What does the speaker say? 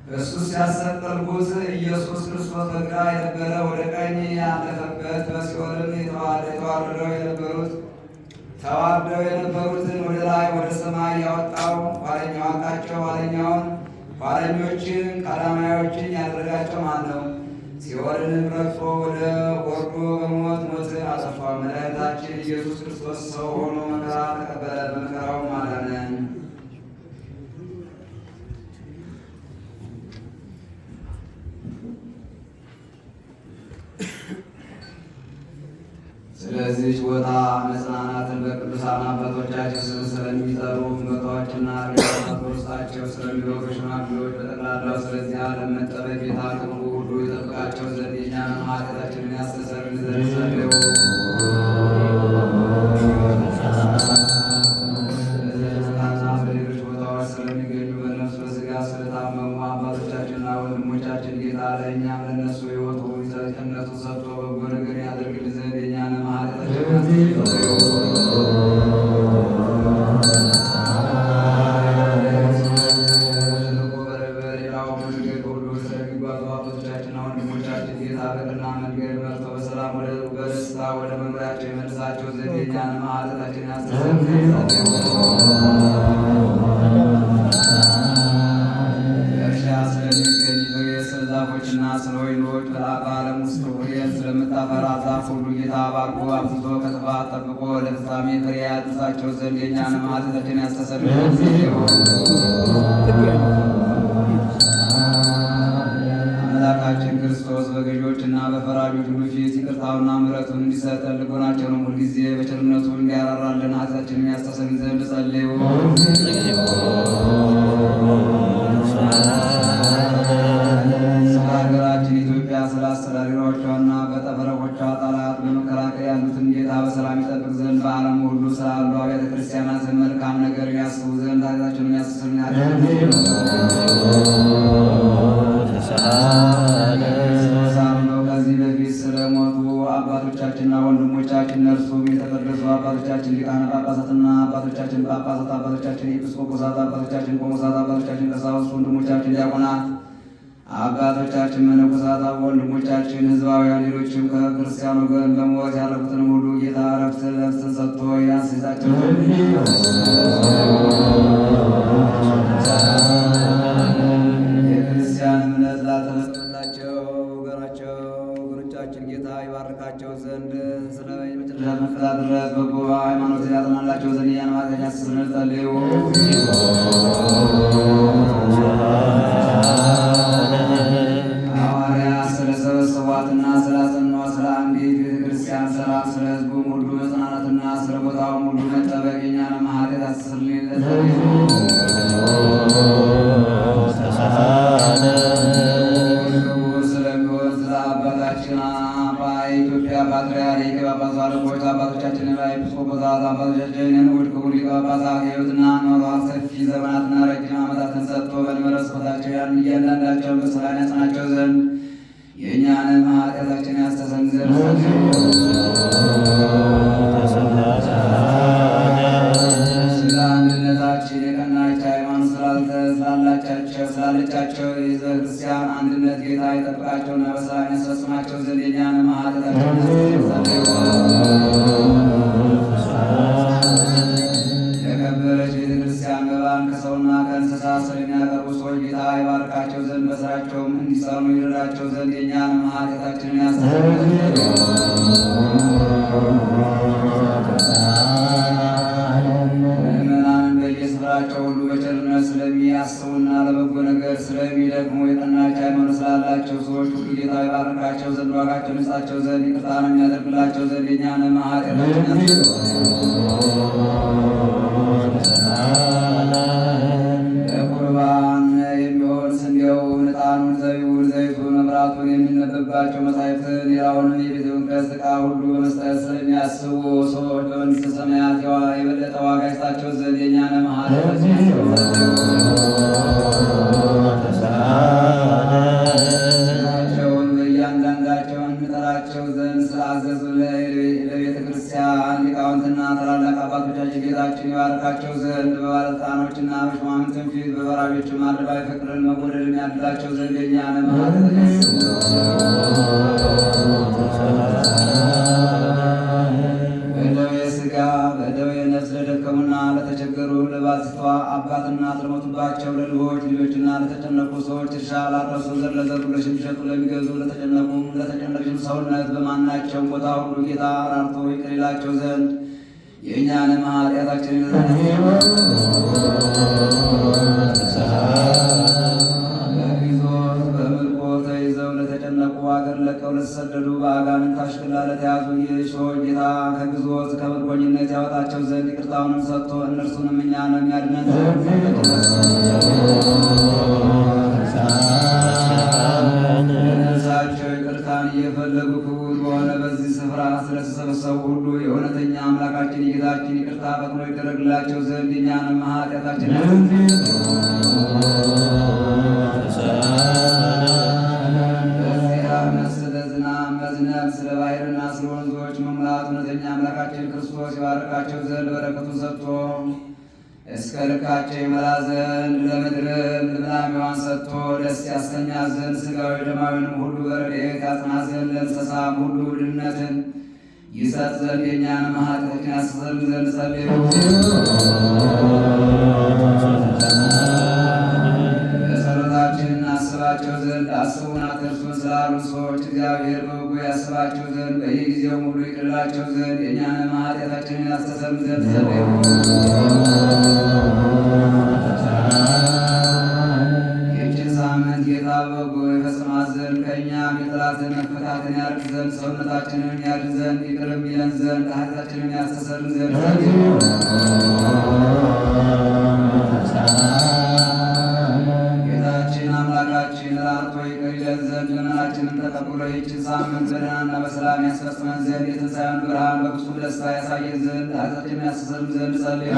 እሱ ሲያሰቀልኩት ኢየሱስ ክርስቶስ በግራ የነበረ ወደ ቀኝ ያለፈበት በሲኦልም ተዋርደው የነበሩትን ወደ ላይ ወደ ሰማይ ያወጣው ኋለኛውን ኋለኞችን ቀዳማዮችን ያደረጋቸው ማን ነው? ሲኦልንም ረግጦ ወደ ወርዶ በሞት ሞትን አጠፋ። መድኃኒታችን ኢየሱስ ክርስቶስ ሰው ሆኖ መከራ ተቀበለ፣ በመከራውም አዳነን። ስለዚህ ቦታ መጽናናትን በቅዱሳን አባቶቻችን ስም ስለሚጠሩ ቦታዎችና ርጋት በውስጣቸው ስለሚኖሩ ሽማግሌዎች በጠቅላላው ስለዚህ ዓለም መጠበቅ ጌታ ክብሩ ሁሉ ይጠብቃቸው ዘንድ የእኛንም ኃጢአታችንን ያስተሰርይልን ዘንድ ጸልዩ። በሌሎች ቦታዎች ስለሚገኙ በነፍስ በሥጋ ስለታመሙ አባቶቻችንና ወንድሞቻችን ጌታ ለእኛም ለእነሱ ሕይወቱ ቸርነቱ ሰጥቶ በጎ ነገር ያደርግልን ዘንድ የእኛንም በሌላው መንገድ ሁሉ ስለሚጓዙ አባቶቻችንና ወንድሞቻችን ጌታ በቀና መንገድ መርተው በሰላም በደስታ ወደ መኖሪያቸው የመልሳቸው ዘንድ የእኛንም ኃጢአታችንን ያስተሰርይልን ዘንድ ዛፎችና ስለ ወይኖች በዓለም ውስጥ ፍሬን ስለምታፈራ ዛፍ ሁሉ ጌታ ባርኮ አብዝቶ ከጥፋት ጠብቆ ለፍጻሜ ፍሬ ያድርሳቸው ዘንድ የእኛንም ኃጢአታችንን ያስተሰርይልን ዘንድ አምላካችን ክርስቶስ በገዢዎችና በፈራጆች ሁሉ ፊት ይቅርታውና ምሕረቱን እንዲሰጠን ልቦናቸውንም ሁልጊዜ በቸርነቱ እንዲያራራልን ኃጢአታችንን ያስተሰርይ ዘንድ ጸልዩ። ሀገራችን ኢትዮጵያ ስለ አስተዳደሮቿና በጠፈረቆቿ ጠላት በመከላከል ያሉትን ጌታ በሰላም ይጠብቅ ዘንድ በዓለም ሁሉ ስላሉ አብያተ ክርስቲያናትን መልካም ነገር ያስቡ ዘንድ ኃጢአታችንን ያስተሰርይልን ነው። ከዚህ በፊት ስለሞቱ አባቶቻችንና ወንድሞቻችን እነርሱም የተቀደሱ አባቶቻችን ሊቃነ ጳጳሳትና አባቶቻችን ጳጳሳት፣ አባቶቻችን ኤጲስቆጶሳት፣ አባቶቻችን ቆሞሳት፣ አባቶቻችን ቀሳውስት፣ ወንድሞቻችን ዲያቆናት፣ አባቶቻችን መነኮሳት፣ ወንድሞቻችን ሕዝባውያን፣ ሌሎችም ከክርስቲያን ወገን በሞት ያለፉትን ሁሉ ጌታ ነፍስን ሰጥቶ ያስይዛቸው የክርስቲያን እምነት ላተመላቸው ወገኖቻችን ጌታ ይባርካቸው ዘንድ ስለ መጨረሻ መከራ ድረስ በጎ ሃይማኖት ያጽናላቸው ዘንድ ያን ማዘኛ ስንል ጸልዩ። ሐዋርያት ስለሰበሰቧትና ስላጸኗት ስለ አንዲት ቤተክርስቲያን ሰላም፣ ስለ ሕዝቡም ሁሉ መጽናናትና ስለ ቦታውም ሁሉ መጠበቅ የእኛንም ኃጢአት ያስተሰርይልን ዘንድ ስለሚሆን ስለ አባታችን የኢትዮጵያ ፓትርያርክ የጳጳሳት አለቆች አባቶቻችን ኤጲስቆጶሳት አባቶቻችንን ውድ ክቡር ሊቀ ጳጳሳት ሕይወትና ኖሯት ሰፊ ዘመናትና ረጅም ዓመታትን ሰጥቶ በንበረ ስብከታቸው እያንዳንዳቸውን በሰላም ያጽናቸው ዘንድ የእኛንም ኃጢአታችንን ያስተሰርይ ዘንድ ስለ አንድነታችን የቀናች ሃይማኖት ስላለቻቸው የሕዝበ ክርስቲያን አንድነት ጌታ ይጠብቃቸውና በሰላም ያስፈጽማቸው ዘንድ የእኛንም ኃጢአታችንን ያስተሰርይ የከበረች ቤተክርስቲያን መባን ከሰውና ከእንስሳ ስለሚያቀርቡ ሰዎች ጌታ ይባርካቸው ዘንድ በሥራቸውም እንዲጸኑ ይረዳቸው ዘንድ የእኛንም ኃጢአታችንን ያስተሰርይ ዘንድ ምእመናንን በየስፍራቸው ሁሉ በቸርነት ስለሚያስቡና ለበጎ ነገር ስለሚደክሙ የቀናች ሃይማኖት ስላላቸው ሰዎች ሁሉ ጌታ ይባርካቸው ዘንድ ዋጋቸውን ይስጣቸው ዘንድ ይቅርታንም ያደርግላቸው ዘንድ የእኛንም ኃጢአታችንን ለቁርባን የሚሆን ስንዴውን፣ ዕጣኑን፣ ዘይቱን፣ መብራቱን የሚነበብባቸው መጻሕፍትን ሌላውንም የቤተ መቅደስ ዕቃ ሁሉ በመስጠት ስለሚያስቡ ሰዎች በመንግሥተ ሰማያት የበለጠ ዋጋ ይስጣቸው ዘንድ የእኛንም ኃጢአታችንን ስማቸውን በእያንዳንዳቸው እንጠራቸው ዘንድ ስላዘዙ ለቤተ ክርስቲያን ሊቃውንትና ታላላቅ አባቶቻችን ጌታችን ይባርካቸው ዘንድ በባለስልጣኖችና በሹማምንትም ፊት በፈራጆችም አንድ ባይ ፍቅርን መወደድን ያድላቸው ዘንድ የእኛንም በደዌ ሥጋ በደዌ ነፍስ ለደከሙና ለተቸገሩ ለባልቴቷ አባትና ለሞቱባቸው ለድሆች ልጆችና ለተጨነቁ ሰዎች እርሻ ላረሱ ዘር ለዘሩ ለሚሸጡ ለሚገዙ ለተጨነቁም ለተጨነቅሽም ሰውነት በማናቸውም ቦታ ሁሉ ጌታ ራርቶ ይቅር ይላቸው ዘንድ የእኛንም ኃጢአታችንን በግዞት በምርኮ ተይዘው ለተጨነቁ አገር ለቀው ለተሰደዱ በአጋንንት አሽክላ ለተያዙ የሾህ ጌታ ከግዞት ከምርኮኝነት ያወጣቸው ዘንድ ይቅርታውንም ሰጥቶ እነርሱንም እኛንም ያድነን ለነፍሳቸው ይቅርታን እየፈለጉ ክቡር በሆነ በዚህ ስፍራ ስለተሰበሰቡ ሁሉ የእውነተኛ አምላካችን የጌታችን ይቅርታ ፈጥኖ ይደረግላቸው ዘንድ እኛንም ኃጢአታችንን ስለ ዝናብ መዝነብ ስለ ባሕርና ስለ ወንዞች መሙላት እውነተኛ አምላካችን ክርስቶስ ይባርካቸው ዘንድ በረከቱን ሰጥቶ እስከ ልካቸው ይመላ ዘንድ ለምድርም ልምላሜዋን ሰጥቶ ደስ ያሰኛ ዘንድ ሥጋዊ ደማዊንም ሁሉ በረድኤት ያጽና ዘንድ ለእንስሳም ሁሉ ድነትን ይሰጥ ዘንድ የእኛንም ኃጢአታችንን ያስተሰርይ ዘንድ ጸልዩ። በጸሎታችን እናስባቸው ዘንድ አስቡን አትርሱን ስላሉ ሰዎች እግዚአብሔር በበጎ ያስባቸው ዘንድ በየጊዜው ሁሉ ይቅር ይላቸው ዘንድ የእኛንም ኃጢአታችንን ያስተሰርይ ዘንድ ጸልዩ። ይህችን ሳምንት ጌታ በበጎ ይፈጽማት ዘንድ ከእኛም የጠላትን መፈታትን ያርቅ ዘንድ ሰውነታችንን ያድን ዘንድ ይቅርም ይለን ዘንድ ኃጢአታችንን ያስተሰርይ ዘንድ ጸልዩ። ጌታችን አምላካችን ራርቶ ይቅር ይለን ዘንድ ልመናችንን ተቀብሎ ይህችን ሳምንት በደህናና በሰላም ያስፈጽመን ዘንድ የትንሣኤውን ብርሃን በፍጹም ደስታ ያሳየን ዘንድ ኃጢአታችንን ያስተሰርይ ዘንድ ጸልዩ።